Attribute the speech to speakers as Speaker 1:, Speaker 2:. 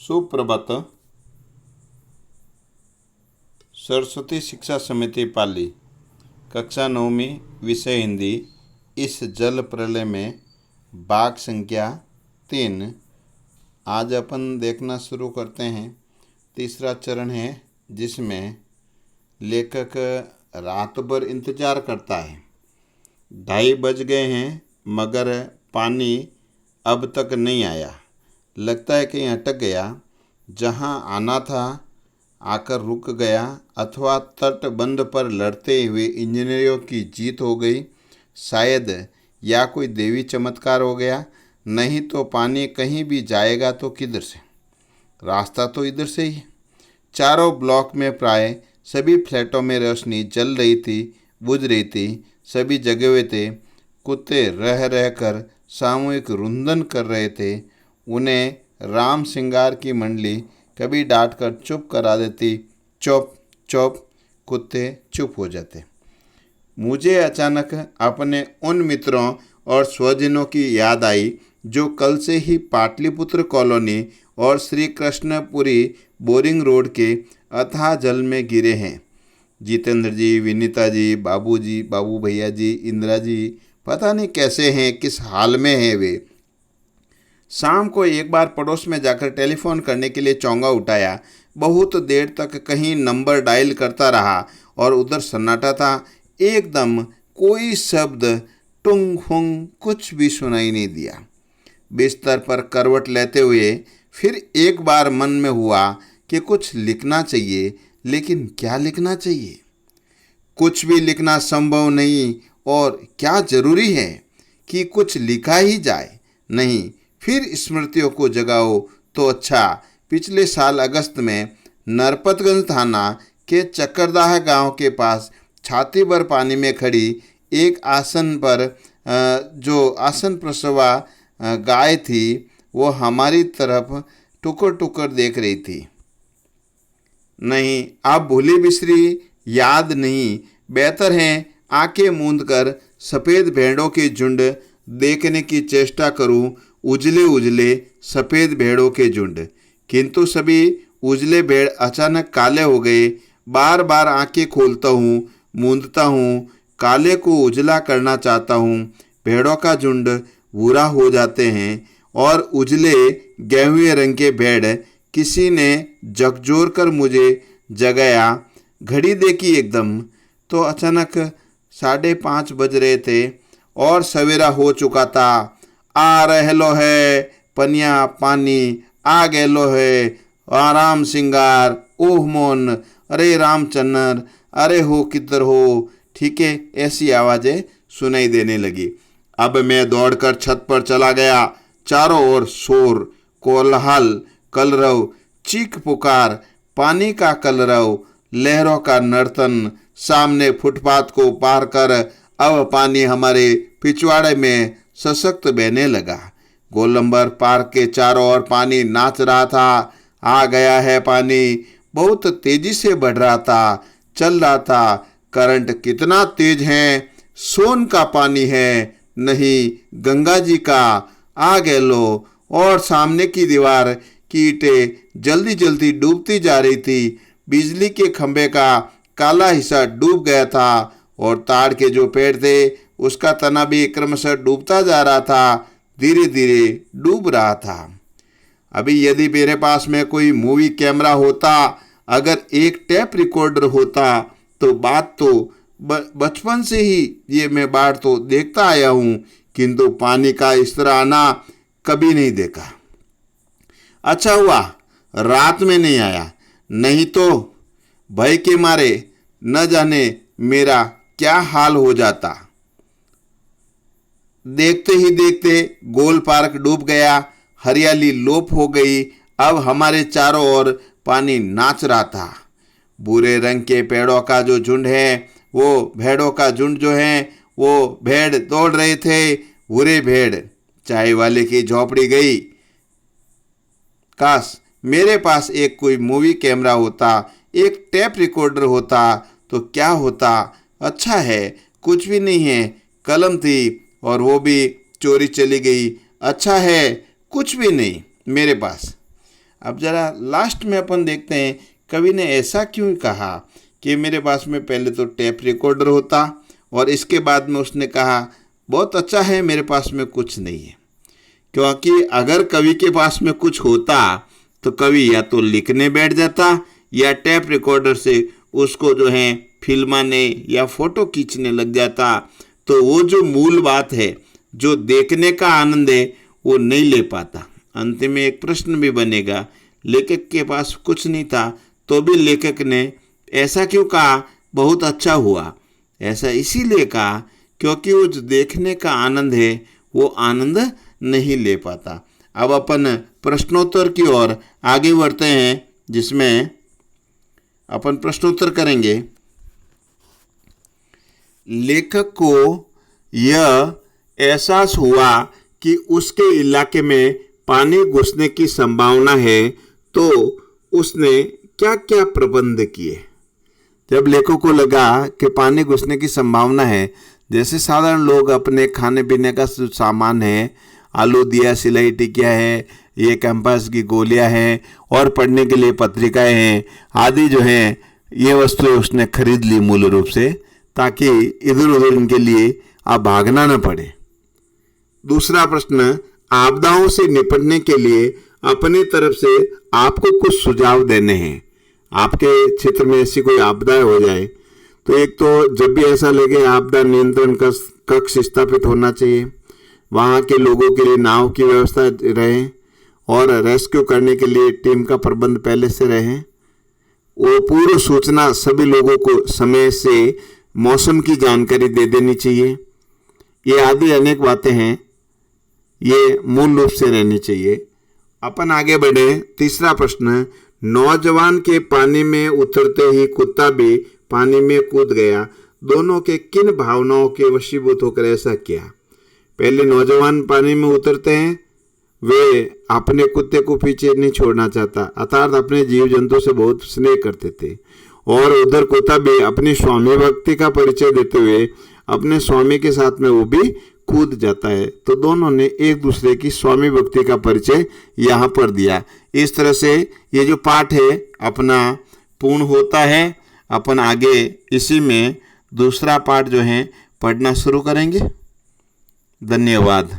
Speaker 1: सुप्रभात। सरस्वती शिक्षा समिति पाली, कक्षा 9वीं, विषय हिंदी। इस जल प्रलय में भाग संख्या 3। आज अपन देखना शुरू करते हैं। तीसरा चरण है जिसमें लेखक रात भर इंतजार करता है। 2:30 बज गए हैं मगर पानी अब तक नहीं आया। लगता है कहीं अटक गया, जहां आना था आकर रुक गया, अथवा तटबंध पर लड़ते हुए इंजीनियरों की जीत हो गई। शायद या कोई देवी चमत्कार हो गया। नहीं तो पानी कहीं भी जाएगा तो किधर से? रास्ता तो इधर से ही। चारों ब्लॉक में प्राय सभी फ्लैटों में रोशनी जल रही थी, बुझ रही थी। सभी जगे हुए थे। कुत्ते रह रह कर सामूहिक रुंदन कर रहे थे। उन्हें राम सिंगार की मंडली कभी डांट कर चुप करा देती। चुप चुप, कुत्ते चुप हो जाते। मुझे अचानक अपने उन मित्रों और स्वजनों की याद आई जो कल से ही पाटलिपुत्र कॉलोनी और श्री कृष्णपुरी बोरिंग रोड के अथाह जल में गिरे हैं। जितेंद्र जी, विनीता जी, बाबू भैया जी, इंदिरा जी, पता नहीं कैसे हैं, किस हाल में हैं वे। शाम को एक बार पड़ोस में जाकर टेलीफोन करने के लिए चौंगा उठाया। बहुत देर तक कहीं नंबर डायल करता रहा और उधर सन्नाटा था। एकदम कोई शब्द, टुंग हुंग, कुछ भी सुनाई नहीं दिया। बिस्तर पर करवट लेते हुए फिर एक बार मन में हुआ कि कुछ लिखना चाहिए, लेकिन क्या लिखना चाहिए? कुछ भी लिखना संभव नहीं, और क्या जरूरी है कि कुछ लिखा ही जाए? नहीं, फिर स्मृतियों को जगाओ तो अच्छा। पिछले साल अगस्त में नरपतगंज थाना के चक्करदाह गांव के पास छाती भर पानी में खड़ी एक आसन पर जो आसन प्रसवा गाय थी, वो हमारी तरफ टुकर टुकर देख रही थी। नहीं, आप भूली बिसरी याद नहीं, बेहतर है आंखें मूंद कर सफ़ेद भेड़ों के झुंड देखने की चेष्टा करूं। उजले उजले सफ़ेद भेड़ों के झुंड। किंतु सभी उजले भेड़ अचानक काले हो गए। बार बार आंखें खोलता हूँ, मूंदता हूँ, काले को उजला करना चाहता हूँ। भेड़ों का झुंड भूरा हो जाते हैं और उजले गेहुए रंग के भेड़ किसी ने झकझोर कर मुझे जगाया। घड़ी देखी एकदम तो अचानक 5:30 बज रहे थे और सवेरा हो चुका था। आ रहलो है पनिया पानी, आ गेलो है राम सिंगार, ओह मोन, अरे रामचंद्र, अरे हो किधर हो? ठीक है, ऐसी आवाज़ें सुनाई देने लगी। अब मैं दौड़कर छत पर चला गया। चारों ओर शोर, कोलाहल, कलरव, चीख पुकार, पानी का कलरव, लहरों का नर्तन। सामने फुटपाथ को पार कर अब पानी हमारे पिछवाड़े में सशक्त बहने लगा। गोलंबर पार्क के चारों ओर पानी नाच रहा था। आ गया है पानी, बहुत तेजी से बढ़ रहा था, चल रहा था। करंट कितना तेज है? सोन का पानी है, नहीं गंगा जी का। आ गए लो। और सामने की दीवार की ईंटें जल्दी जल्दी डूबती जा रही थी। बिजली के खंभे का काला हिस्सा डूब गया था और ताड़ के जो पेड़ थे उसका तना भी क्रमशः डूबता जा रहा था, धीरे धीरे डूब रहा था। अभी यदि मेरे पास में कोई मूवी कैमरा होता, अगर एक टेप रिकॉर्डर होता, तो बात तो बचपन से ही ये मैं बाढ़ तो देखता आया हूँ, किंतु पानी का इस तरह आना कभी नहीं देखा। अच्छा हुआ रात में नहीं आया, नहीं तो भय के मारे न जाने मेरा क्या हाल हो जाता। देखते ही देखते गोल पार्क डूब गया, हरियाली लोप हो गई। अब हमारे चारों ओर पानी नाच रहा था। भूरे रंग के पेड़ों का जो झुंड है, वो भेड़ों का झुंड जो है, वो भेड़ दौड़ रहे थे। भूरे भेड़। चाय वाले की झोपड़ी गई। काश मेरे पास एक कोई मूवी कैमरा होता, एक टेप रिकॉर्डर होता तो क्या होता? अच्छा है, कुछ भी नहीं है। कलम थी और वो भी चोरी चली गई। अच्छा है, कुछ भी नहीं मेरे पास। अब जरा लास्ट में अपन देखते हैं कवि ने ऐसा क्यों कहा कि मेरे पास में पहले तो टेप रिकॉर्डर होता और इसके बाद में उसने कहा बहुत अच्छा है मेरे पास में कुछ नहीं है। क्योंकि अगर कवि के पास में कुछ होता तो कवि या तो लिखने बैठ जाता या टेप रिकॉर्डर से उसको जो है फिल्माने या फोटो खींचने लग जाता। तो वो जो मूल बात है, जो देखने का आनंद है, वो नहीं ले पाता। अंत में एक प्रश्न भी बनेगा, लेखक के पास कुछ नहीं था तो भी लेखक ने ऐसा क्यों कहा बहुत अच्छा हुआ? ऐसा इसीलिए कहा क्योंकि वो जो देखने का आनंद है वो आनंद नहीं ले पाता। अब अपन प्रश्नोत्तर की ओर आगे बढ़ते हैं, जिसमें अपन प्रश्नोत्तर करेंगे। लेखक को यह एहसास हुआ कि उसके इलाके में पानी घुसने की संभावना है, तो उसने क्या क्या प्रबंध किए? जब लेखक को लगा कि पानी घुसने की संभावना है, जैसे साधारण लोग अपने खाने पीने का सामान है, आलू दिया, सिलाई टिकिया है, ये कैंपस की गोलियां हैं और पढ़ने के लिए पत्रिकाएं हैं आदि जो हैं, ये वस्तुएं उसने खरीद ली मूल रूप से, ताकि इधर उधर इनके लिए आप भागना न पड़े। दूसरा प्रश्न, आपदाओं से निपटने के लिए अपनी तरफ से आपको कुछ सुझाव देने हैं। आपके क्षेत्र में ऐसी कोई आपदा हो जाए तो एक तो जब भी ऐसा लगे आपदा नियंत्रण कक्ष स्थापित होना चाहिए, वहाँ के लोगों के लिए नाव की व्यवस्था रहे और रेस्क्यू करने के लिए टीम का प्रबंध पहले से रहे। वो पूर्व सूचना सभी लोगों को समय से मौसम की जानकारी दे देनी चाहिए। ये आदि अनेक बातें हैं, ये मूल रूप से रहनी चाहिए। अपन आगे बढ़े। तीसरा प्रश्न, नौजवान के पानी में उतरते ही कुत्ता भी पानी में कूद गया, दोनों के किन भावनाओं के वशीभूत होकर ऐसा किया? पहले नौजवान पानी में उतरते हैं, वे अपने कुत्ते को पीछे नहीं छोड़ना चाहता, अर्थात अपने जीव जंतु से बहुत स्नेह करते थे, और उधर कुत्ता भी अपनी स्वामी भक्ति का परिचय देते हुए अपने स्वामी के साथ में वो भी कूद जाता है। तो दोनों ने एक दूसरे की स्वामी भक्ति का परिचय यहाँ पर दिया। इस तरह से ये जो पाठ है अपना पूर्ण होता है। अपन आगे इसी में दूसरा पाठ जो है पढ़ना शुरू करेंगे। धन्यवाद।